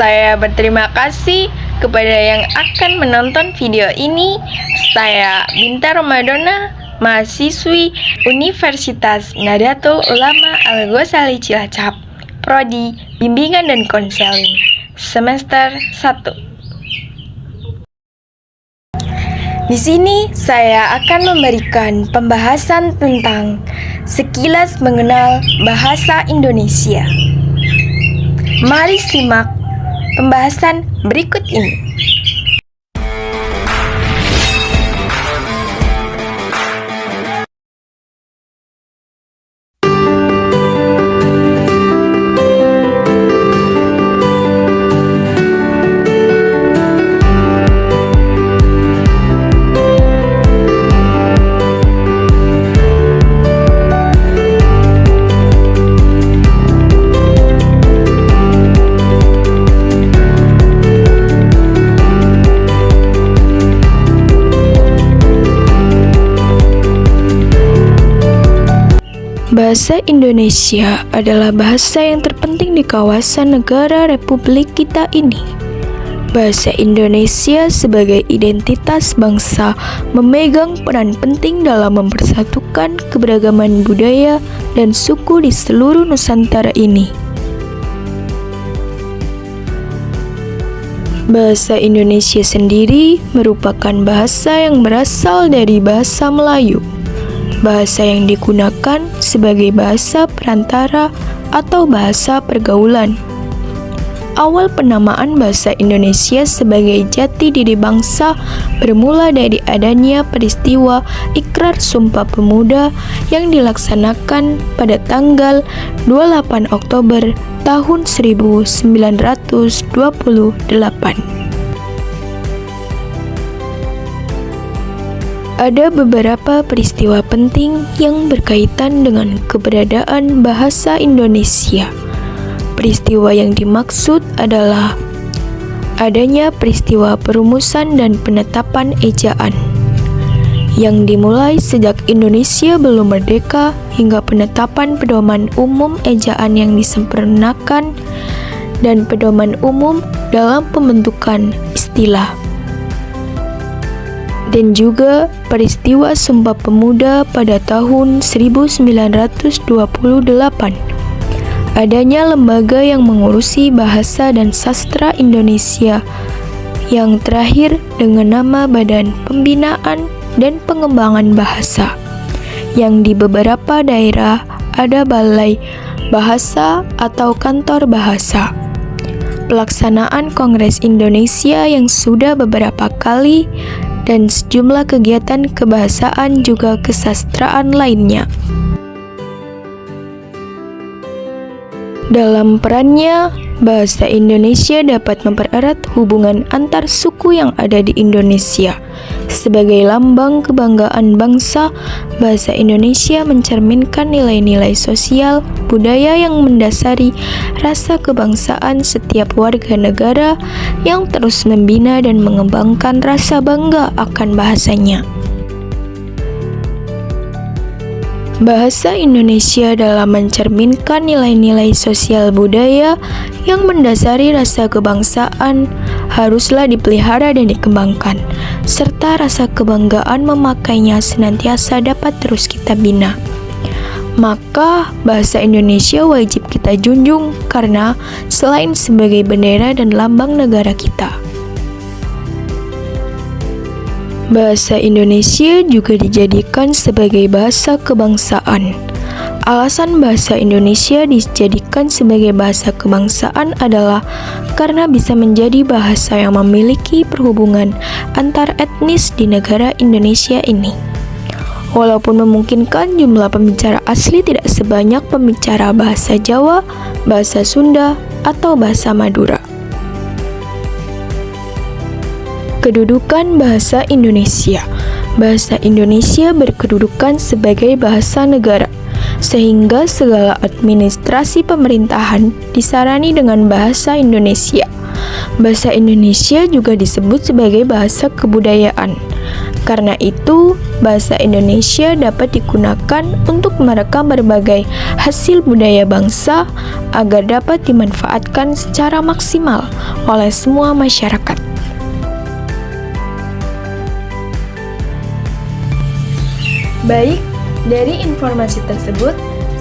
Saya berterima kasih kepada yang akan menonton video ini. Saya Binta Ramadona, mahasiswi Universitas Nahdlatul Ulama Al-Ghazali Cilacap, Prodi Bimbingan dan Konseling, semester 1. Di sini saya akan memberikan pembahasan tentang sekilas mengenal bahasa Indonesia. Mari simak pembahasan berikut ini. Bahasa Indonesia adalah bahasa yang terpenting di kawasan negara Republik kita ini. Bahasa Indonesia sebagai identitas bangsa memegang peran penting dalam mempersatukan keberagaman budaya dan suku di seluruh Nusantara ini. Bahasa Indonesia sendiri merupakan bahasa yang berasal dari bahasa Melayu. Bahasa yang digunakan sebagai bahasa perantara atau bahasa pergaulan. Awal penamaan bahasa Indonesia sebagai jati diri bangsa bermula dari adanya peristiwa Ikrar Sumpah Pemuda yang dilaksanakan pada tanggal 28 Oktober tahun 1928. Ada beberapa peristiwa penting yang berkaitan dengan keberadaan bahasa Indonesia. Peristiwa yang dimaksud adalah adanya peristiwa perumusan dan penetapan ejaan yang dimulai sejak Indonesia belum merdeka hingga penetapan pedoman umum ejaan yang disempurnakan dan pedoman umum dalam pembentukan istilah. Dan juga peristiwa Sumpah Pemuda pada tahun 1928. Adanya lembaga yang mengurusi bahasa dan sastra Indonesia yang terakhir dengan nama Badan Pembinaan dan Pengembangan Bahasa, yang di beberapa daerah ada balai bahasa atau kantor bahasa. Pelaksanaan Kongres Indonesia yang sudah beberapa kali dan sejumlah kegiatan kebahasaan juga kesastraan lainnya. Dalam perannya, bahasa Indonesia dapat mempererat hubungan antar suku yang ada di Indonesia. Sebagai lambang kebanggaan bangsa, bahasa Indonesia mencerminkan nilai-nilai sosial, budaya yang mendasari rasa kebangsaan setiap warga negara yang terus membina dan mengembangkan rasa bangga akan bahasanya. Bahasa Indonesia dalam mencerminkan nilai-nilai sosial budaya yang mendasari rasa kebangsaan haruslah dipelihara dan dikembangkan, serta rasa kebanggaan memakainya senantiasa dapat terus kita bina. Maka bahasa Indonesia wajib kita junjung karena selain sebagai bendera dan lambang negara kita, bahasa Indonesia juga dijadikan sebagai bahasa kebangsaan. Alasan bahasa Indonesia dijadikan sebagai bahasa kebangsaan adalah karena bisa menjadi bahasa yang memiliki perhubungan antar etnis di negara Indonesia ini. Walaupun memungkinkan jumlah pembicara asli tidak sebanyak pembicara bahasa Jawa, bahasa Sunda, atau bahasa Madura. Kedudukan bahasa Indonesia. Bahasa Indonesia berkedudukan sebagai bahasa negara, sehingga segala administrasi pemerintahan disarani dengan bahasa Indonesia. Bahasa Indonesia juga disebut sebagai bahasa kebudayaan. Karena itu, bahasa Indonesia dapat digunakan untuk merekam berbagai hasil budaya bangsa agar dapat dimanfaatkan secara maksimal oleh semua masyarakat. Baik, dari informasi tersebut,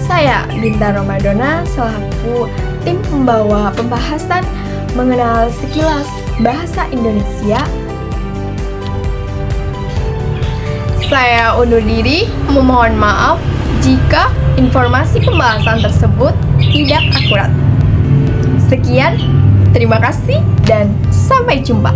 saya Bintang Ramadona selaku tim pembawa pembahasan mengenal sekilas bahasa Indonesia. Saya undur diri, memohon maaf jika informasi pembahasan tersebut tidak akurat. Sekian, terima kasih dan sampai jumpa.